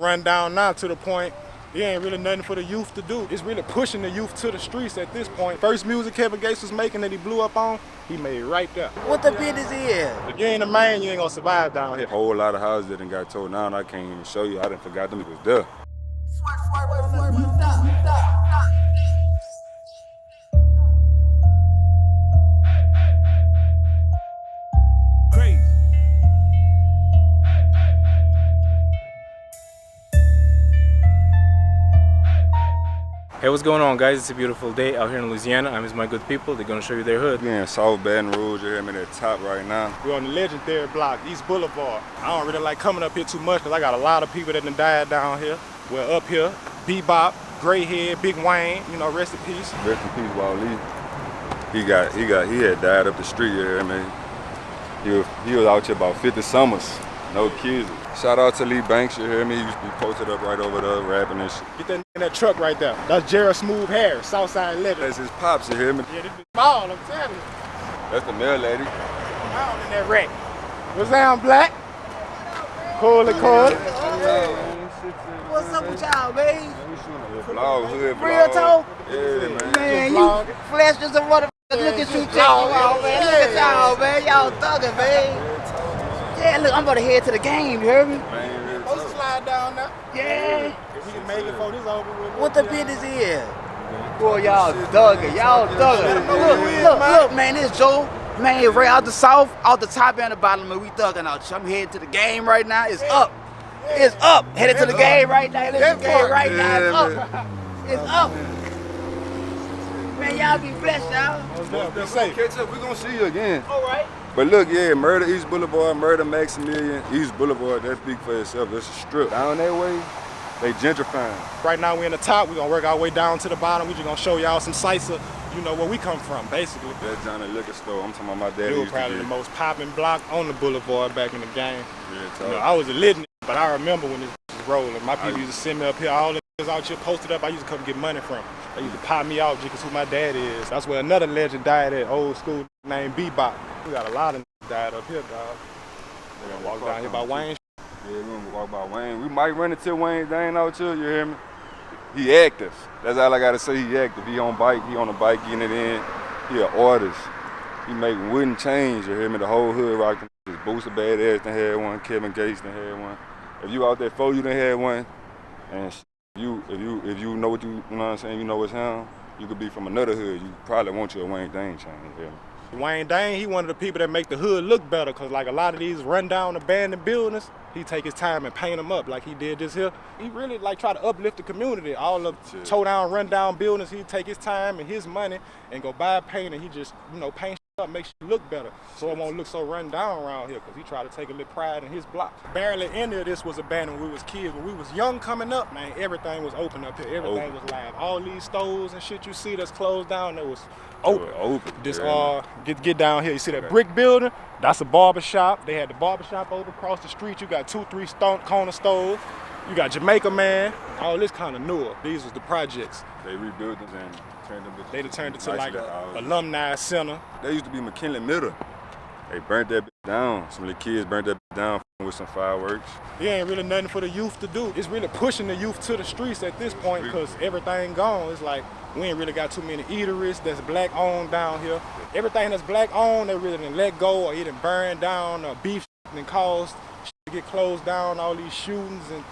run down now to the point, there ain't really nothing for the youth to do. It's really pushing the youth to the streets at this point. First music Kevin Gates was making that he blew up on, he made it right there. What the business is? If you ain't a man, you ain't gonna survive down here. A whole lot of houses that done got tore down. I can't even show you. I done forgot them. It was there. Hey, what's going on, guys? It's a beautiful day out here in Louisiana. I'm with my good people. They're gonna show you their hood. We're in South Baton Rouge. You hear me? At the top right now. We're on the legendary block, East Blvd. I don't really like coming up here too much because I got a lot of people that done died down here. We're up here, Bebop, Grayhead, Big Wayne, you know, rest in peace. Rest in peace, Wally. He had died up the street. You hear me? He was out here about 50 summers, no kids. Shout out to Lee Banks, you hear me? He posted up right over there rapping and shit. Get that in that truck right there. That's Jared Smooth Hair, Southside Legend. That's his pops, you hear me? Yeah, this is ball, I'm telling you. That's the mail lady. Down in that wreck. What's down, Black? Cool. What's up with y'all, man? Vlog, hood vlog. Real talk? Yeah, man. Man, you flesh just a motherfucker. Look at you, y'all, man. Look at y'all, man. Y'all thugging, man. Yeah, look, I'm about to head to the game, you heard me? Man, Supposed to slide down now. Yeah. If we can make it before this over with. What the business is? Boy, y'all thugging. Y'all thugging. Look, man, this Joe. Man, right out the south, out the top and the bottom, man, we thugging out. I'm headed to the game right now. It's up. It's up. Headed to the game right now. It's up. It's up. Man, y'all be blessed, y'all. Be safe. catch up, we gonna see you again. All right. But look, yeah, murder East Blvd, murder Maximilian, East Blvd, that speak for itself. That's a strip. Down that way, they gentrifying. Right now we in the top, we're gonna work our way down to the bottom. We just gonna show y'all some sights of, you know, where we come from, basically. That's down at liquor store. I'm talking about my daddy. It was probably the most popping block on the boulevard back in the game. Yeah, You know, I was a lit nigga, but I remember when this was rolling. My people used to send me up here, all the niggas out here posted up, I used to come get money from. They used to pop me out just because who my dad is. That's where another legend died at, old school named Bebop. We got a lot of niggas died up here, dog. We're gonna walk down here by Wayne. Yeah, we're gonna walk by Wayne. We might run into Wayne Dayne out here, you hear me? He active. That's all I gotta say, he active. He on the bike getting it in. He an artist. He make wooden chains, you hear me? The whole hood rocking. His Booster Badass done had one, Kevin Gates done had one. If you out there for you done had one, and if you know what you know what I'm saying, you know what's him, you could be from another hood, you probably want you a Wayne Dayne chain, you hear me? Wayne Dayne, he one of the people that make the hood look better, cause like a lot of these rundown abandoned buildings, he take his time and paint them up like he did this here. He really like try to uplift the community. All of tore down, rundown buildings, he take his time and his money and go buy paint and he just, you know, paint up, make shit look better. So it won't look so run down around here, cause he try to take a little pride in his block. Barely any of this was abandoned when we was kids. When we was young coming up, man, everything was open up here. Everything was live. All these stores and shit you see that's closed down, that was open. This get down here. You see that brick building? That's a barbershop. They had the barbershop over across the street. You got 2-3 corner stores. You got Jamaica Man. All this kind of newer. These was the projects. They rebuilt them and turned them. They turned it to like an alumni center. They used to be McKinley Middle. They burnt that bitch down. Some of the kids burnt that bitch down with some fireworks. There ain't really nothing for the youth to do. It's really pushing the youth to the streets at this point because everything gone. It's like we ain't really got too many eateries that's black owned down here. Everything that's black owned, they really done let go or either burn down or beef and caused to get closed down, all these shootings and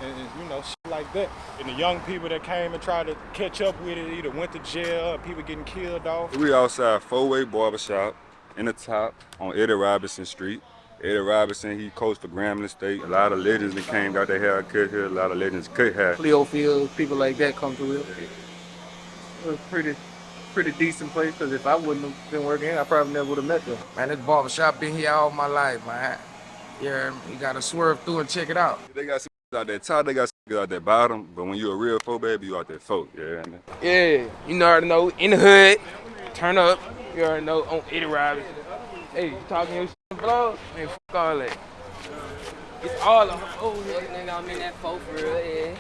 you know, shit like that. And the young people that came and tried to catch up with it either went to jail or people getting killed off. We outside Way Barbershop in the top on Eddie Robinson Street. Eddie Robinson, he coached for Grambling State. A lot of legends that came, got their hair cut here. A lot of legends cut hair. Cleo Fields, people like that come through here. It was pretty decent place, because if I wouldn't have been working here, I probably never would have met them. Man, this barbershop been here all my life, man. Yeah, you gotta swerve through and check it out. They got some out there top, they got some out there bottom, but when you a real folk, baby, you out there folk, yeah. Yeah, you already know, in the hood, turn up, you already know, on Eddie Robinson. Hey, you talking your shit vlog? Man, fuck all that. It's all of them. Oh, nigga, I'm in that folk for real, yeah.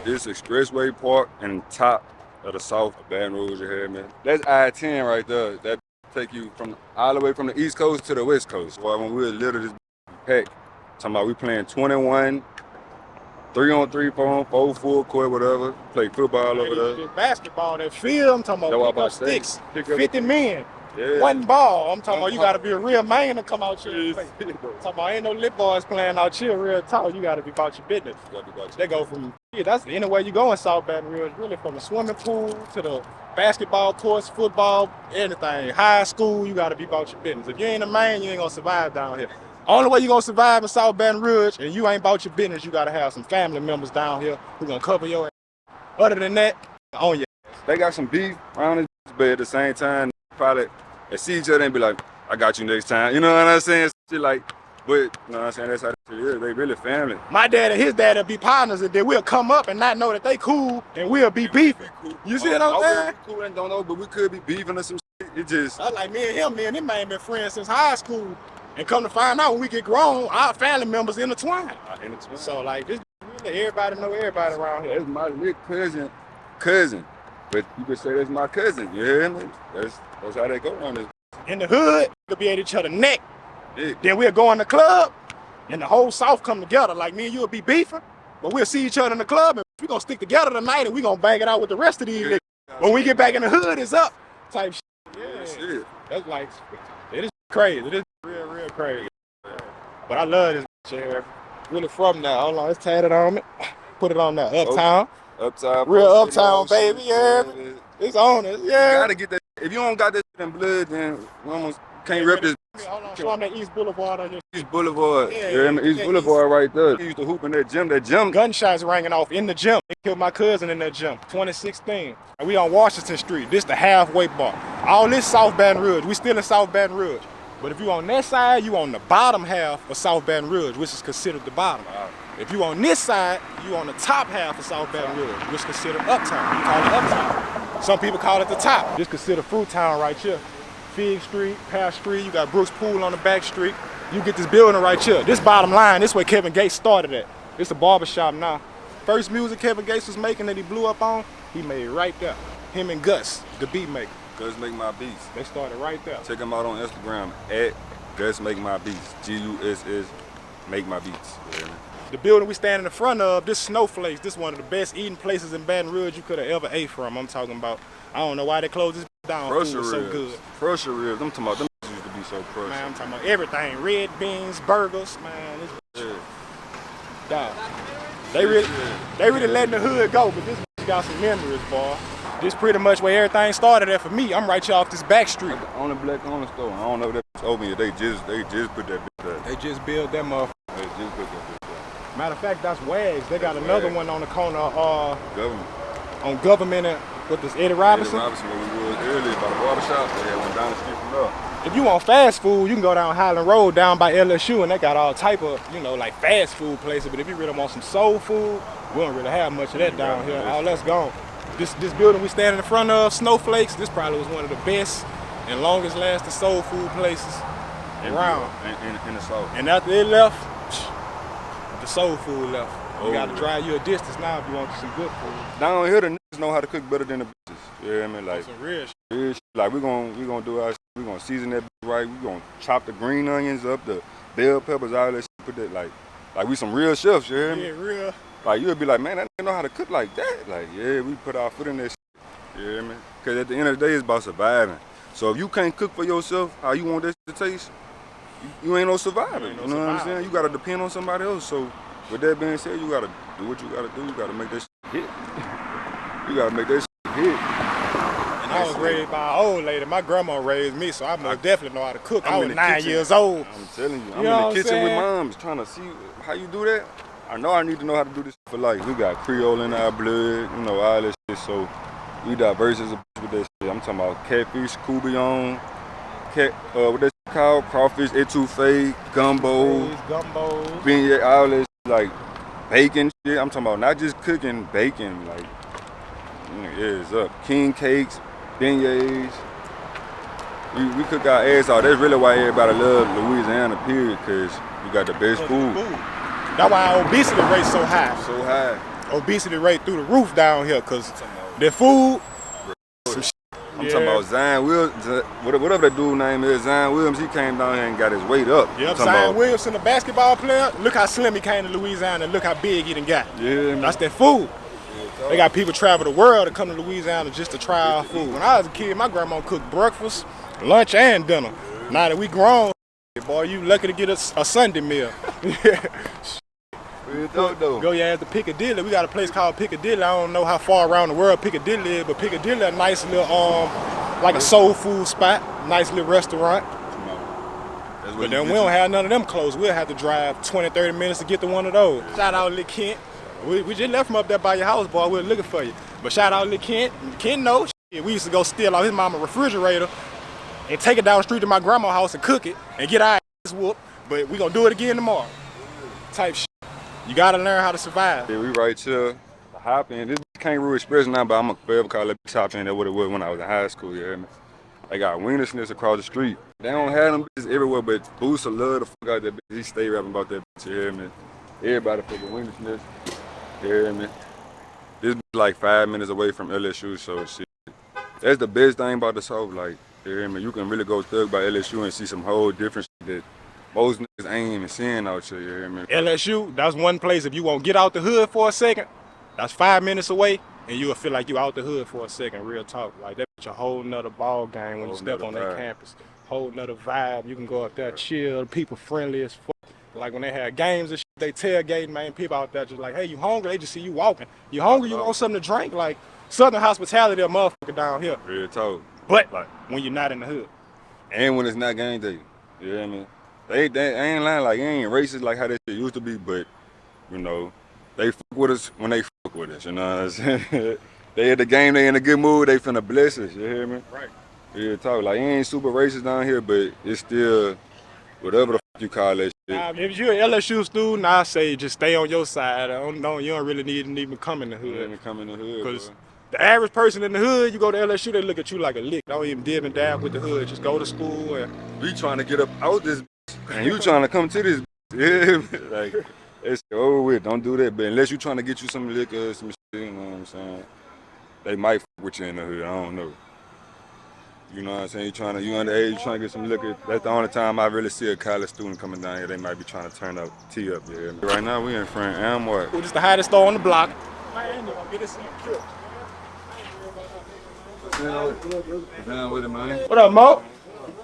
This Expressway Park and top of the South Baton Rouge, you hear me? That's I-10 right there. That take you from all the way from the East Coast to the West Coast. Well, when we were little, this packed. Talking about we playing 21, 3-on-3, 4-on-4, full court, whatever. Play football over there. Basketball, that field, I'm talking about pick up sticks, 50 men. Yeah. One ball. I'm talking about you got to be a real man to come out here and play. I'm talking about ain't no lit boys playing out here real talk. You got to be about your business. They go from, that's anywhere you go in South Baton Rouge, really from the swimming pool to the basketball courts, football, anything. High school, you got to be about your business. If you ain't a man, you ain't going to survive down here. Only way you going to survive in South Baton Rouge and you ain't about your business, you got to have some family members down here who going to cover your ass. Other than that, on your ass. They got some beef around this, but at the same time, probably they see each other and be like, I got you next time. You know what I'm saying? Shit like, but you know what I'm saying? That's how shit is. They really family. My dad and his dad will be partners and then we'll come up and not know that they cool and we'll be beefing. You see what I'm saying? Cool and don't know, but we could be beefing or some shit. It just. I like me and him man been friends since high school. And come to find out when we get grown, our family members intertwine. So like this really everybody know everybody around here. That's my lit cousin. But you could say that's my cousin, you hear me? That's how they go on this. In the hood, we'll be at each other's neck. Yeah. Then we'll go in the club, and the whole South come together. Like me and you will be beefing, but we'll see each other in the club, and we're gonna stick together tonight, and we're gonna bang it out with the rest of these niggas. When we get back in the hood, it's up type shit. Yeah. That's like, it is crazy. It is real crazy. But I love this here. Really from now. Hold on, let's tat it on me. Put it on there. Uptown. Uptown. Real uptown, baby. Yeah. It's on it. Yeah. You gotta get that. If you don't got that shit in blood, then we almost can't rep this. Hold on, show them that East Blvd on your East Blvd. Yeah, East Blvd right there. He used to hoop in that gym. Gunshots ringing off in the gym. They killed my cousin in that gym. 2016. And we on Washington Street. This the halfway bar. All this South Baton Rouge. We still in South Baton Rouge. But if you on that side, you on the bottom half of South Baton Rouge, which is considered the bottom. If you on this side, you on the top half of South Baton Rouge, which is considered uptown. We call it uptown. Some people call it the top. This considered Fruit Town right here. Fig Street, Path Street, you got Brooks Pool on the back street. You get this building right here. This bottom line, this where Kevin Gates started at. It's a barbershop now. First music Kevin Gates was making that he blew up on, he made it right there. Him and Gus, the beat maker. Gus Make My Beats. They started right there. Check him out on Instagram at Gus Make My Beats. GUSS Make My Beats. Yeah. The building we stand in front of, this Snowflakes, this is one of the best eating places in Baton Rouge you could have ever ate from. I'm talking about, I don't know why they closed this down. Food was so good. Pressure ribs. I'm talking about them used to be so crushed. Man, I'm talking about everything. Red beans, burgers, man. This dog. They really letting the hood go, but this got some memories, boy. This pretty much where everything started at for me. I'm right here off this back street. On the black corner store. I don't know if that's open yet. They just put that bitch there. They just built that motherfucker. They just put that bitch there. Matter of fact, that's Wags. They got another one on the corner Government. On Government and with this Eddie Robinson. Eddie Robinson, where we was earlier by the barbershop. They had one down the street from there. If you want fast food, you can go down Highland Road down by LSU, and they got all type of, like fast food places. But if you really want some soul food, we don't really have much of that down here. All that's gone. This building we standing in front of, Snowflakes, this probably was one of the best and longest lasting soul food places around. In the South. And after it left, the soul food left. You gotta drive you a distance now if you want some good food. Down here, the niggas know how to cook better than the bitches. You know what I mean? Like some real shit. Like we gonna do our shit. We gonna season that bitch right. We gonna chop the green onions up, the bell peppers, all that shit. Put that like we some real chefs. You hear me? Yeah, real. Like you'll be like, man, that nigga know how to cook like that. Like yeah, we put our foot in that shit. You hear me? Cause at the end of the day, it's about surviving. So if you can't cook for yourself how you want that shit to taste, you ain't no survivor. You know what I'm saying? You gotta depend on somebody else. So with that being said, you gotta do what you gotta do. You gotta make that shit hit. You gotta make that shit hit. And I was raised by an old lady. My grandma raised me, so I most definitely know how to cook. I was 9 years old. I'm telling you, I'm in the kitchen with moms trying to see how you do that. I know I need to know how to do this for life. We got Creole in our blood, all that shit. So we diverse as a bitch with that shit. I'm talking about catfish, coubillon, what that shit called? Crawfish, etouffee, gumbo, beignet, all that shit, like bacon shit. I'm talking about not just cooking, bacon, like it's up. King cakes, beignets. We cook our ass off. That's really why everybody love Louisiana, period, because you got the best food. That's why our obesity rate so high. So high. Obesity rate through the roof down here, because the food, some shit. I'm talking about Zion Williams, whatever that dude name is, Zion Williams, he came down here and got his weight up. Yep, Zion Williamson, the basketball player, look how slim he came to Louisiana and look how big he done got. Yeah, man. That's that food. They got people travel the world to come to Louisiana just to try our food. When I was a kid, my grandma cooked breakfast, lunch, and dinner. Now that we grown, boy, you lucky to get a Sunday meal. Go your ass to Piccadilly. We got a place called Piccadilly. I don't know how far around the world Piccadilly is, but Piccadilly a nice little, like a soul food spot, nice little restaurant. But then we don't have none of them close. We'll have to drive 20, 30 minutes to get to one of those. Shout out Lil Kent. We just left from up there by your house, boy. We were looking for you. But shout out Lil Kent. Kent knows. We used to go steal out his mama's refrigerator and take it down the street to my grandma's house and cook it and get our ass whooped. But we gonna do it again tomorrow. Type shit. You gotta learn how to survive. Yeah, we right here. The hop in. This Kangaroo Express now, but I'm gonna forever call it top in. That's what it was when I was in high school. You hear me? They got Wiener Schnitz across the street. They don't have them bitches everywhere, but Booster love the fuck out that bitch. He stay rapping about that bitch. You hear me? Everybody fucking Wiener Schnitz. You hear me? This bitch like 5 minutes away from LSU, so shit. That's the best thing about the South. Like, you hear me? You can really go thug by LSU and see some whole different shit that most niggas ain't even seeing out here. You hear me? LSU, that's one place if you won't get out the hood for a second, that's 5 minutes away, and you'll feel like you out the hood for a second, real talk. Like, that's a whole nother ball game when you step on that campus. Whole nother vibe. You can go up there, chill, people friendly as fuck. Like when they have games and shit, they tailgating, man, people out there just like, hey, you hungry? They just see you walking. You hungry? You want something to drink? Like, Southern hospitality, a motherfucker down here. Real talk. But like when you're not in the hood. And when it's not game day. You hear me? They ain't lying, like, it ain't racist like how that shit used to be, but, you know, they fuck with us when they fuck with us, you know what I'm saying? They at the game, they in a good mood, they finna bless us, you hear me? Right. Real talk. Like, it ain't super racist down here, but it's still whatever the fuck you call that shit. Nah, if you're an LSU student, I say just stay on your side. You don't really need to even come in the hood. Even come in the hood, because the average person in the hood, you go to LSU, they look at you like a lick. Don't even dib and dab with the hood. Just go to school. And we trying to get up out this bitch, and you trying to come to this bitch. Yeah, like, it's over with. Don't do that. But unless you trying to get you some liquor, some shit, you know what I'm saying? They might fuck with you in the hood. I don't know. You know what I'm saying? You underage, you trying to get some liquor. That's the only time I really see a college student coming down here. They might be trying to turn up, tee up. Yeah. Right now we in front of Mart. It's the hottest store on the block. Man, you gonna get this killed. Down with it, man. What up, Mo?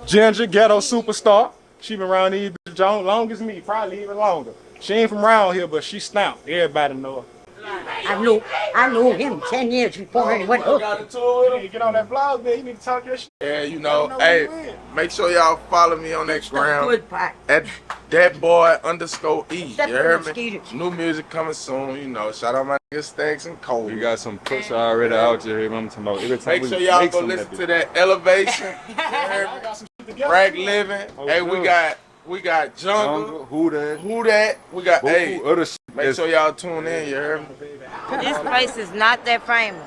Ginger, ghetto superstar. She been around these bitches long as me, probably even longer. She ain't from around here, but she stout. Everybody know her. I knew him 10 years before he went hooked. Get on that vlog, man. You need to talk your shit. Yeah, you know, hey, make sure y'all follow me on that gram at @thatboy_E. You heard me? New music coming soon, you know. Shout out my niggas Stacks and Cole. We got some push already out here. I'm talking about every time. Make sure y'all go listen to that Elevation. Rag Living. Hey, we got Jungle. Who that? We got other shit. Make sure y'all tune in, you heard me? This place is not that famous.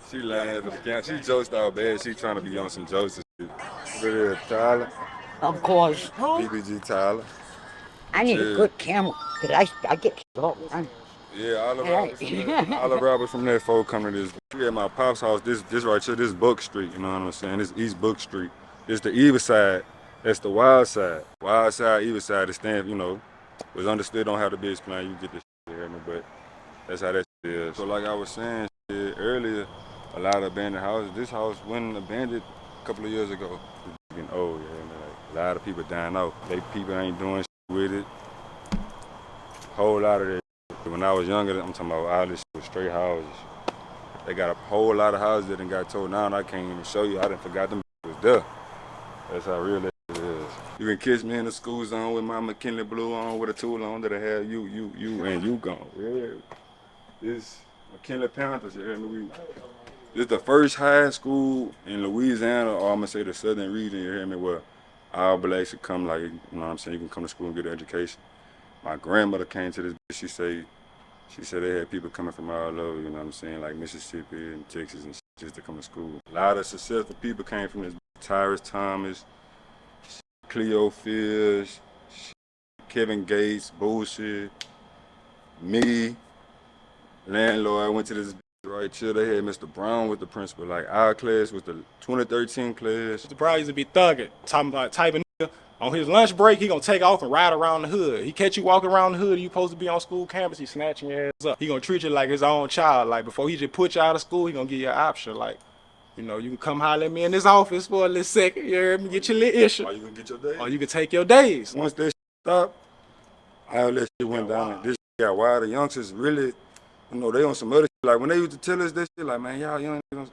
She lying for the camp. She jokes out bad. She trying to be on some jokes and shit. Really, Tyler. Of course. BBG Tyler. I need a good camera, because I get killed all the time. Yeah, all the rappers from that folk come to this. We at my pop's house. This right here, this Book Street. You know what I'm saying? This East Book Street. It's the evil side. That's the wild side. Wild side, evil side. The stand, you know, was understood. Don't have to be explained. You get this shit, you hear me? But that's how that shit is. So like I was saying shit earlier, a lot of abandoned houses. This house went abandoned a couple of years ago. It's getting old, you hear me? Like, a lot of people dying out. They people ain't doing shit with it. Whole lot of that. When I was younger, I'm talking about all this shit was straight houses. They got a whole lot of houses that done got tore down. I can't even show you. I done forgot them was there. That's how real that is. You can catch me in the school zone with my McKinley blue on, with a tool on that I have you, and you gone. Yeah. This McKinley Panthers, you hear me? This the first high school in Louisiana, or I'm gonna say the southern region, you hear me, where all blacks should come, like, you know what I'm saying, you can come to school and get an education. My grandmother came to this bitch, she said they had people coming from all over, you know what I'm saying, like Mississippi and Texas and shit, just to come to school. A lot of successful people came from this. Tyrus Thomas, Cleo Fields, Kevin Gates, bullshit, me, landlord. I went to this Right here, they had Mr. Brown with the principal. Like our class was the 2013 class. Mr. Brown used to be thugging, talking about type of nigga. On his lunch break, he gonna take off and ride around the hood. He catch you walking around the hood, you supposed to be on school campus, he snatching your ass up. He gonna treat you like his own child. Like before he just put you out of school, he gonna give you an option. Like, you know, you can come holler at me in this office for a little second, you heard me, get your little issue. Or you can get your days. Or you can take your days. Once that stopped, all that shit went down. And this got wild. The youngsters really, you know, they on some other shit. Like when they used to tell us that shit, like, man, y'all young niggas,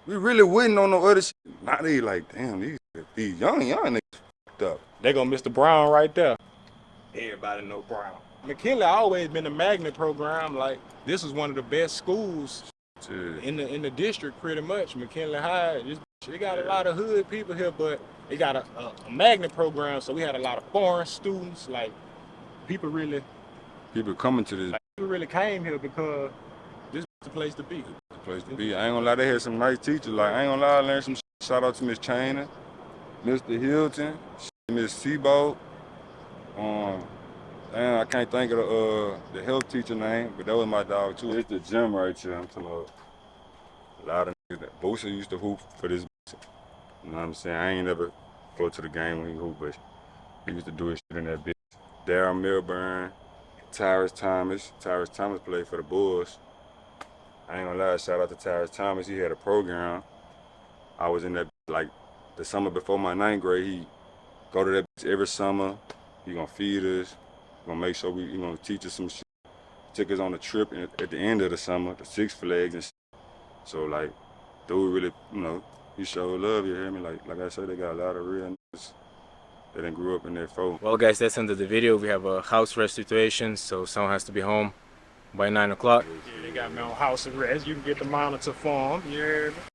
we really wouldn't on no other shit. Now they like, damn, these young niggas fucked up. They gonna Mr. Brown right there. Everybody know Brown. McKinley always been a magnet program. Like this was one of the best schools in the district, pretty much. McKinley High. They got a lot of hood people here, but they got a magnet program, so we had a lot of foreign students. Like people coming to this. Like, people really came here because this is the place to be. The place to be. I ain't gonna lie, they had some nice teachers. Like I ain't gonna lie, I learned some shit. Shout out to Miss Cheney, Mr. Hilton, Miss Seabold. Damn, I can't think of the health teacher name, but that was my dog too. It's the gym right here. I'm telling you, a lot of niggas that Boosie used to hoop for this. You know what I'm saying? I ain't never go to the game when he hoop, but he used to do his shit in that bitch. Darryl Milburn, Tyrus Thomas. Tyrus Thomas played for the Bulls. I ain't gonna lie, shout out to Tyrus Thomas. He had a program. I was in that like the summer before my 9th grade. He go to that bitch every summer. He gonna feed us. Gonna make sure he gonna teach us some shit. Took us on a trip at the end of the summer, the Six Flags and shit. So like, dude really, you know, he showed love, you hear me? Like I said, they got a lot of real niggas that done grew up in their folk. Well guys, that's the end of the video. We have a house arrest situation, so someone has to be home by 9 o'clock. Yeah, they got me on house arrest. You can get the monitor for them, you heard me?